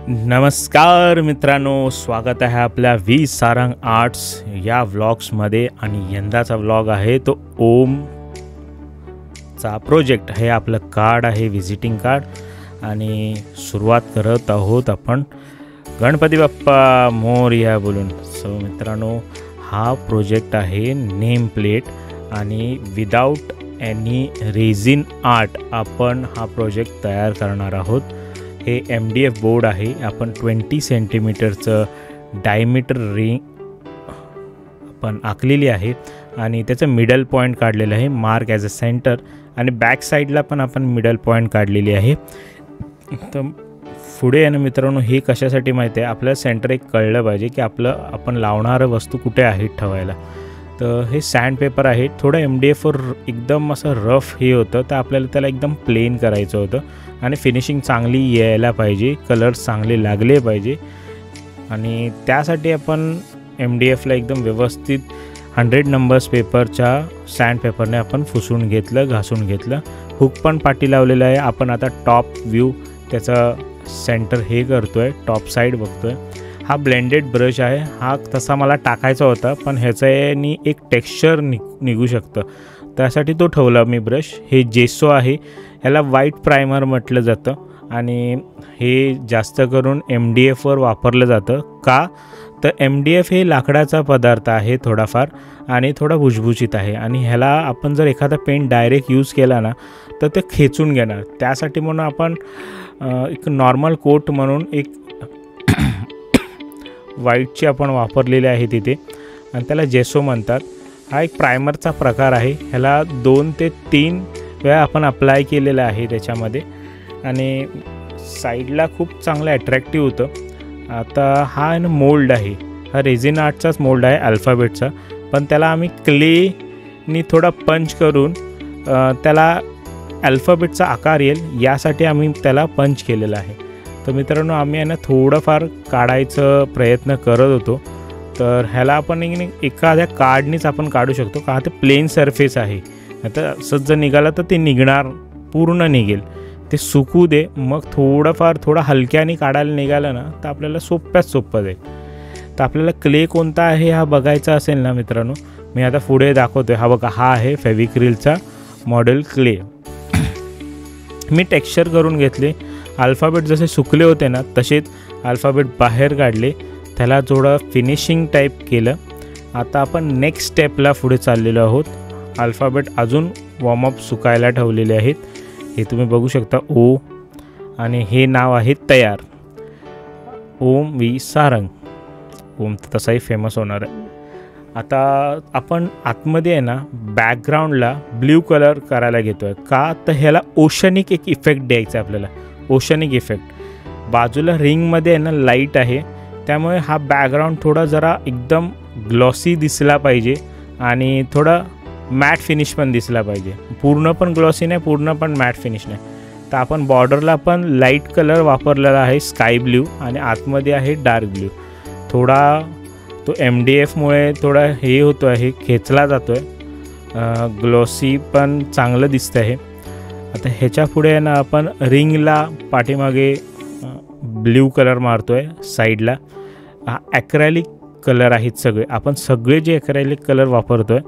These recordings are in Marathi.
नमस्कार मित्रांनो, स्वागत आहे आपल्या व्ही सारंग आर्ट्स या व्लॉग्समध्ये। आणि यंदाचा व्लॉग आहे तो ओमचा प्रोजेक्ट हे आपलं कार्ड आहे, विजिटिंग कार्ड। आणि सुरुवात करत आहोत आपण गणपती बाप्पा मोरया बोलून। सो मित्रांनो, हा प्रोजेक्ट आहे नेम प्लेट आणि विदाउट एनी रेझिन आर्ट आपण हा प्रोजेक्ट तयार करणार आहोत। हे MDF बोर्ड आहे। आपण 20 सेंटीमीटरचं डायमीटर रिंग आपण आखलेली आहे आणि त्याचं मिडल पॉईंट काढलेलं आहे, मार्क ॲज अ सेंटर। आणि बॅक साईडला पण आपण मिडल पॉईंट काढलेली आहे। तर पुढे आहे ना मित्रांनो, हे कशासाठी माहिती आहे, आपल्याला सेंटर एक कळलं पाहिजे की आपण लावणारं वस्तू कुठे आहे ठेवायला। तर हे सँडपेपर आहे, थोडं MDFवर एकदम असं रफ हे होतं, तर आपल्याला त्याला एकदम प्लेन करायचं होतं आणि फिनिशिंग चांगली यायला पाहिजे, कलर्स चांगले लागले पाहिजे। आणि त्यासाठी आपण MDFला एकदम व्यवस्थित 100 नंबर्स पेपरच्या सँडपेपरने आपण पुसून घेतलं, घासून घेतलं। हुक पण पाठी लावलेला आहे। आपण आता टॉप व्ह्यू त्याचा सेंटर हे करतोय, टॉप साईड बघतोय। हा ब्लेंडेड ब्रश आहे, हा तसा मला टाकायचा होता पण ह्याच्यानी एक टेक्स्चर निघू शकतं, त्यासाठी तो ठेवला मी ब्रश। हे जेसो आहे, ह्याला व्हाईट प्रायमर म्हटलं जातं आणि हे जास्त करून MDFवर वापरलं जातं। का तर MDF हे लाकडाचा पदार्थ आहे थोडाफार आणि थोडा भुजभुजीत आहे आणि ह्याला आपण जर एखादा पेंट डायरेक्ट यूज केला ना तर ते खेचून घेणार। त्यासाठी म्हणून आपण एक नॉर्मल कोट म्हणून एक व्हाईटची आपण वापरलेली आहे तिथे आणि त्याला जेसो म्हणतात। हा एक प्रायमरचा प्रकार आहे, ह्याला 2 ते 3 वेळा आपण अप्लाय केलेला आहे त्याच्यामध्ये आणि साईडला खूप चांगलं अट्रॅक्टिव्ह होतं। आता हा मोल्ड आहे, हा रेझिन आर्टचाच मोल्ड आहे अल्फाबेटचा, पण त्याला आम्ही क्लेनी थोडा पंच करून त्याला अल्फाबेटचा आकार येईल यासाठी आम्ही त्याला पंच केलेला आहे। तर मित्रांनो, आम्ही आहे ना थोडंफार काढायचं प्रयत्न करत होतो, तर ह्याला आपण एखाद्या कार्डनीच आपण काढू शकतो का ते प्लेन सरफेस आहे। आता असंच जर निघालं तर ते निघणार, पूर्ण निघेल, ते सुकू दे, मग थोडं हलक्याने काढायला निघालं ना तर आपल्याला सोप्यात सोपं जाईल। तर आपल्याला क्ले कोणता आहे हा बघायचा असेल ना मित्रांनो, मी आता पुढे दाखवतोय। हा बघा, हा आहे फेविक्रिलचा मॉडेल क्ले। मी टेक्स्चर करून घेतले, अल्फाबेट जसे सुकले होते ना तसेच अल्फाबेट बाहेर काढले, त्याला थोडं फिनिशिंग टाईप केलं। आता आपण नेक्स्ट स्टेपला पुढे चाललेलो आहोत। अल्फाबेट अजून वॉर्मअप सुकायला ठेवलेले आहेत, हे तुम्ही बघू शकता, ओ आणि हे नाव आहे तयार, ओम व्ही सारंग। ओम तर तसाही फेमस होणार आहे। आता आपण आतमध्ये आहे ना बॅकग्राऊंडला ब्ल्यू कलर करायला घेतो आहे, का तर ह्याला ओशनिक एक इफेक्ट द्यायचा आहे आपल्याला, ओशनिक इफेक्ट। बाजूला रिंगमध्ये आहे ना लाईट आहे, त्यामुळे हा बॅकग्राऊंड थोडा जरा एकदम ग्लॉसी दिसला पाहिजे आणि थोडा मॅट फिनिश पण दिसला पाहिजे। पूर्ण पण ग्लॉसी नाही, पूर्ण पण मॅट फिनिश नाही। तर आपण बॉर्डरला पण लाईट कलर वापरलेला आहे, स्काय ब्ल्यू, आणि आतमध्ये आहे डार्क ब्ल्यू। थोडा तो MDFमुळे थोडा हे होतो आहे, खेचला जातो आहे, ग्लॉसी पण चांगलं दिसतं आहे। आता ह्याच्या पुढे आहे ना आपण रिंगला पाठीमागे ब्ल्यू कलर मारतो आहे साईडला। हा ॲक्रेलिक कलर आहेत सगळे, आपण सगळे जे ॲक्रेलिक कलर वापरतो आहे,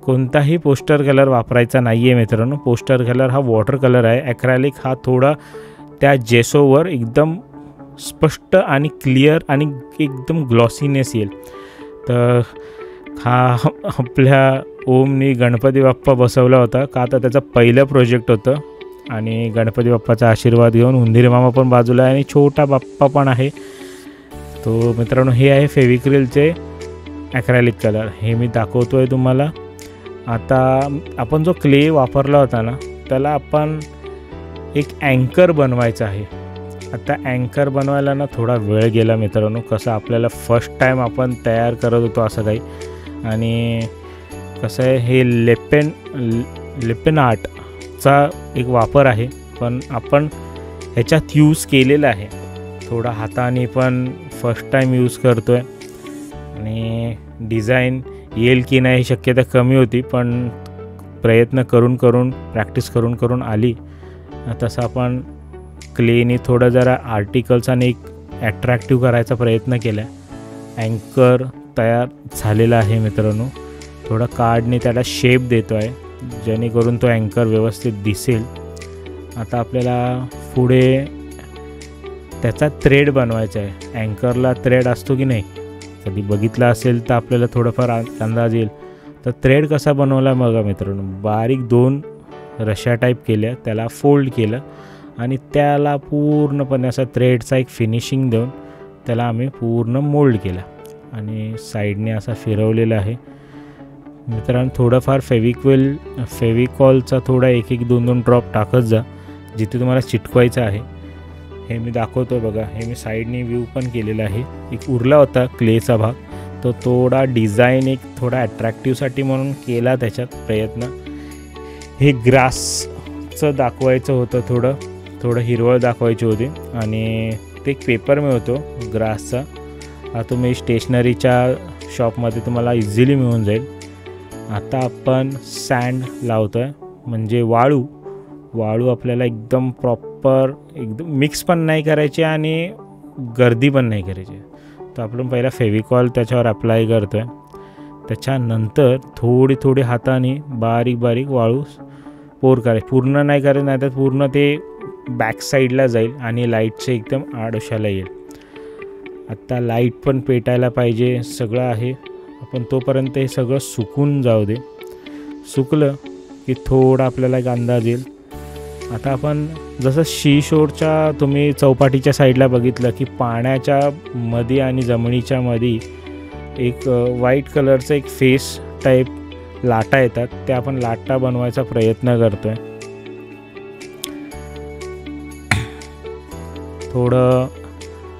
कोणताही पोस्टर कलर वापरायचा नाही आहे मित्रांनो। पोस्टर कलर हा वॉटर कलर आहे, ॲक्रेलिक हा थोडा त्या जेसोवर एकदम स्पष्ट आणि क्लिअर आणि एकदम ग्लॉसीनेस येईल। तर हा आपल्या ओमनी गणपती बाप्पा बसवला होता, का तर त्याचं पहिलं प्रोजेक्ट होतं आणि गणपती बाप्पाचा आशीर्वाद घेऊन उंदीर मामा पण बाजूला आहे आणि छोटा बाप्पा पण आहे। तो मित्रांनो, हे आहे फेविक्रिलचे ॲक्रेलिक कलर, हे मी दाखवतो आहे तुम्हाला। आता आपण जो क्ले वापरला होता ना त्याला आपण एक अँकर बनवायचा आहे। आता अँकर बनवायला ना थोडा वेळ गेला मित्रांनो, कसं आपल्याला फर्स्ट टाईम आपण तयार करत होतो असं काही, आणि कसं आहे हे लेपेन आर्टचा एक वापर आहे, पण आपण ह्याच्यात यूज केलेला आहे, थोडा हाताने पण फर्स्ट टाईम यूज करतो आहे। आणि डिझाईन येईल की नाही शक्यता कमी होती, पण प्रयत्न करून प्रॅक्टिस करून आली। तसं आपण क्लेनी थोडं जरा आर्टिकल्स आणि एक ॲट्रॅक्टिव्ह करायचा प्रयत्न केला. अँकर तयार झालेला आहे मित्रांनो. थोडा कार्डने त्याला शेप देतो आहे जेणेकरून तो अँकर व्यवस्थित दिसेल. आता आपल्याला पुढे त्याचा थ्रेड बनवायचा आहे. अँकरला थ्रेड असतो की नाही, कधी बघितला असेल तर आपल्याला थोडंफार अंदाज येईल. तर थ्रेड कसा बनवला बघा मित्रांनो. बारीक 2 रश्या टाईप केल्या, त्याला फोल्ड केलं आणि त्याला पूर्णपणे असा थ्रेडचा एक फिनिशिंग देऊन त्याला आम्ही पूर्ण मोल्ड केला आणि साईडने असा फिरवलेला आहे मित्रांनो. थोडंफार फेविकॉलचा थोडा 1-2 ड्रॉप टाकत जा जिथे तुम्हाला चिटकवायचं आहे. हे मी दाखवतो बघा. हे मी साईडने व्ह्यू पण केलेला आहे. एक उरला होता क्लेचा भाग, तो थोडा डिझाईन एक थोडा ॲट्रॅक्टिव्हसाठी म्हणून केला त्याच्यात प्रयत्न. हे ग्रासचं दाखवायचं होतं, थोडं हिरवळ दाखवायची होती आणि ते एक पेपर मिळतो ग्रासचा. हा तुम्ही स्टेशनरीच्या शॉपमध्ये तुम्हाला इझिली मिळून जाईल. आता आपण सँड लावतो आहे, म्हणजे वाळू आपल्याला एकदम प्रॉपर एकदम मिक्स पण नाही करायची आणि गर्दी पण नाही करायची. तर आपण पहिला फेविकॉल त्याच्यावर अप्लाय करतो आहे. त्याच्यानंतर थोडी हाताने बारीक वाळू पोर करायची. पूर्ण नाही करायचं, नाही तर पूर्ण ते बॅक साईडला जाईल आणि लाईटचं एकदम आडोशाला येईल. आता लाईट पण पेटायला पाहिजे, सगळं आहे. आपण तोपर्यंत हे सगळं सुकून जाऊ दे. सुकलं की थोडा आपल्याला एक अंदाज येईल. आता आपण जसं शीशोरच्या तुम्ही चौपाटीच्या साईडला बघितलं की पाण्याच्या मध्ये आणि जमिनीच्या मध्ये एक व्हाईट कलरचं एक फेस टाईप लाटा येतात, त्या आपण लाटा बनवायचा प्रयत्न करतो आहे. थोडं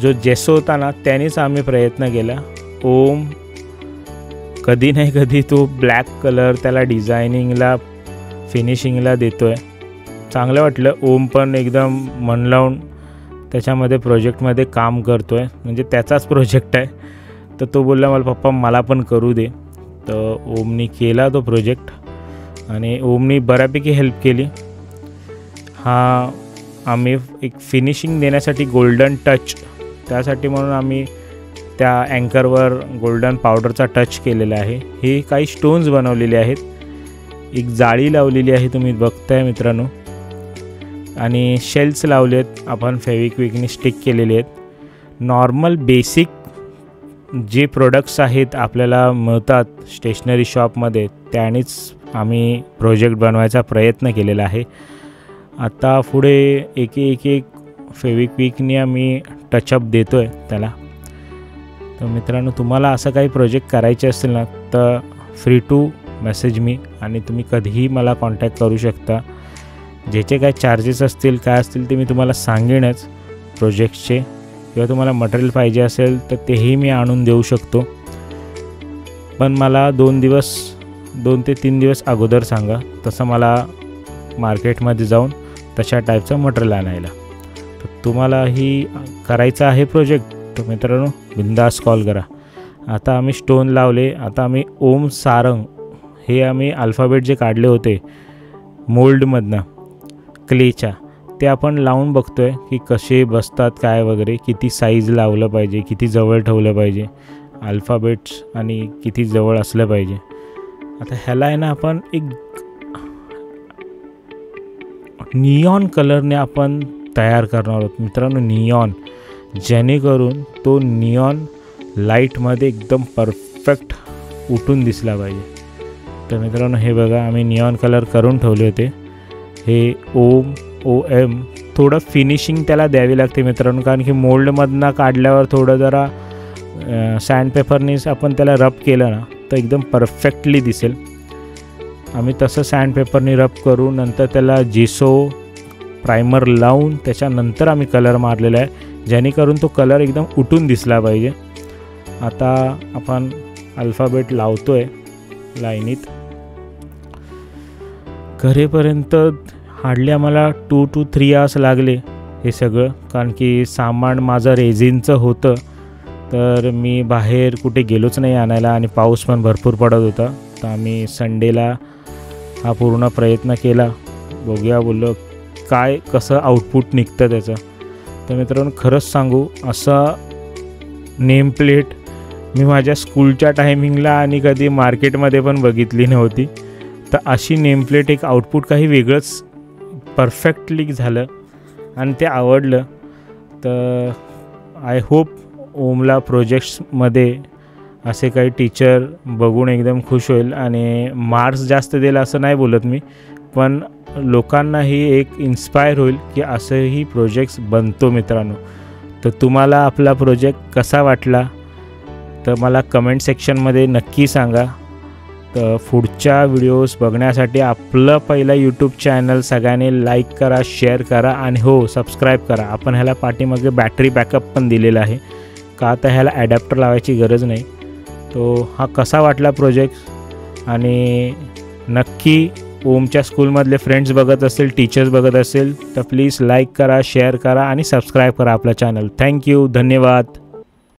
जो जेसो होता ना त्यानेच आम्ही प्रयत्न केला. ओम कधी नाही कधी तो ब्लॅक कलर त्याला डिझायनिंगला फिनिशिंगला देतो आहे. चांगलं वाटलं. ओम पण एकदम मन लावून त्याच्यामध्ये प्रोजेक्टमध्ये काम करतो आहे, म्हणजे त्याचाच प्रोजेक्ट आहे. तर तो बोलला मला पप्पा मला पण करू दे. तर ओमनी केला तो प्रोजेक्ट आणि ओमनी बऱ्यापैकी हेल्प केली. हा आम्ही एक फिनिशिंग देण्यासाठी गोल्डन टच, त्यासाठी म्हणून आम्ही त्या अँकरवर गोल्डन पावडरचा टच केलेला आहे. हे काही स्टोन्स बनवलेले आहेत, एक जाळी लावलेली आहे तुम्ही बघताय मित्रांनो, आणि शेल्स लावले आहेत आपण फेविक्विकने स्टिक केलेले आहेत. नॉर्मल बेसिक जे प्रोडक्ट्स आहेत आपल्याला मिळतात स्टेशनरी शॉपमध्ये त्यानेच आम्ही प्रोजेक्ट बनवायचा प्रयत्न केलेला आहे. आता पुढे एक फेविक्विकने आम्ही टचअप देतो आहे त्याला. तर मित्रांनो तुम्हाला असं काही प्रोजेक्ट करायचे असेल ना तर फ्री टू मेसेज मी, आणि तुम्ही कधीही मला कॉन्टॅक्ट करू शकता. ज्याचे काय चार्जेस असतील काय असतील ते मी तुम्हाला सांगेनच प्रोजेक्टचे, किंवा तुम्हाला मटेरियल पाहिजे असेल तर तेही मी आणून देऊ शकतो. पण मला 2 ते 3 दिवस अगोदर सांगा, तसं मला मार्केटमध्ये जाऊन तशा टाईपचं मटेरियल आणायला. तर तुम्हालाही करायचं आहे प्रोजेक्ट तर मित्रांनो बिंदास कॉल करा. आता आम्ही स्टोन लावले. आता आम्ही ओम सारंग हे आम्ही अल्फाबेट जे काढले होते मोल्डमधनं क्लेच्या, ते आपण लावून बघतो आहे की कसे बसतात काय वगैरे, किती साईज लावलं पाहिजे, किती जवळ ठेवलं पाहिजे अल्फाबेट्स आणि किती जवळ असलं पाहिजे. आता ह्याला आहे ना आपण एक नियॉन कलरने आपण तयार करणार आहोत मित्रांनो, नियॉन, जेणेकरून तो नियॉन लाईटमध्ये एकदम परफेक्ट उठून दिसला पाहिजे. तर मित्रांनो हे बघा आम्ही नियॉन कलर करून ठेवले होते. हे OM थोडं फिनिशिंग त्याला द्यावी लागते मित्रांनो, कारण की मोल्डमधनं काढल्यावर थोडं जरा सँडपेपरनीच आपण त्याला रब केलं ना तर एकदम परफेक्टली दिसेल. आम्ही तसं सँडपेपरनी रब करू, नंतर त्याला जेसो प्रायमर लावून त्याच्यानंतर आम्ही कलर मारलेला आहे, जेणेकरून तो कलर एकदम उठून दिसला पाहिजे. आता आपण अल्फाबेट लावतो आहे लाईनीत. घरेपर्यंत हार्डली आम्हाला 2 to 3 आवर्स लागले हे सगळं, कारण की सामान माझं रेझिनचं होतं तर मी बाहेर कुठे गेलोच नाही आणायला, आणि पाऊस पण भरपूर पडत होता. तर आम्ही संडेला हा पूर्ण प्रयत्न केला. बघूया बोललो काय कसं आउटपुट निघतं त्याचं. तर मित्रांनो खरंच सांगू, असा नेम प्लेट मी माझ्या स्कूलच्या टायमिंगला आणि कधी मार्केटमध्ये पण बघितली नव्हती. तर अशी नेम प्लेट, एक आउटपुट काही वेगळंच परफेक्टली झालं आणि ते आवडलं. तर आय होप ओमला प्रोजेक्ट्समध्ये असे काही टीचर बघून एकदम खुश होईल आणि मार्क्स जास्त देईल असं नाही बोलत मी, पण लोकांनाही एक इन्स्पायर होईल की असंही प्रोजेक्ट्स बनतो मित्रांनो. तर तुम्हाला आपला प्रोजेक्ट कसा वाटला तर मला कमेंट सेक्शनमध्ये नक्की सांगा. तर पुढच्या व्हिडिओज बघण्यासाठी आपलं पहिलं यूट्यूब चॅनल सगळ्यांनी लाईक करा, शेअर करा आणि हो सबस्क्राईब करा. आपण ह्याला पाठीमागे बॅटरी बॅकअप पण दिलेला आहे का, आता ह्याला ॲडॅप्टर लावायची गरज नाही. तो हा कसा वाटला प्रोजेक्ट, आणि नक्की ओमच्या स्कूलमधले फ्रेंड्स बघत असेल, टीचर्स बघत असेल तर प्लीज लाईक करा, शेअर करा आणि सबस्क्राईब करा आपलं चॅनल. थँक्यू, धन्यवाद.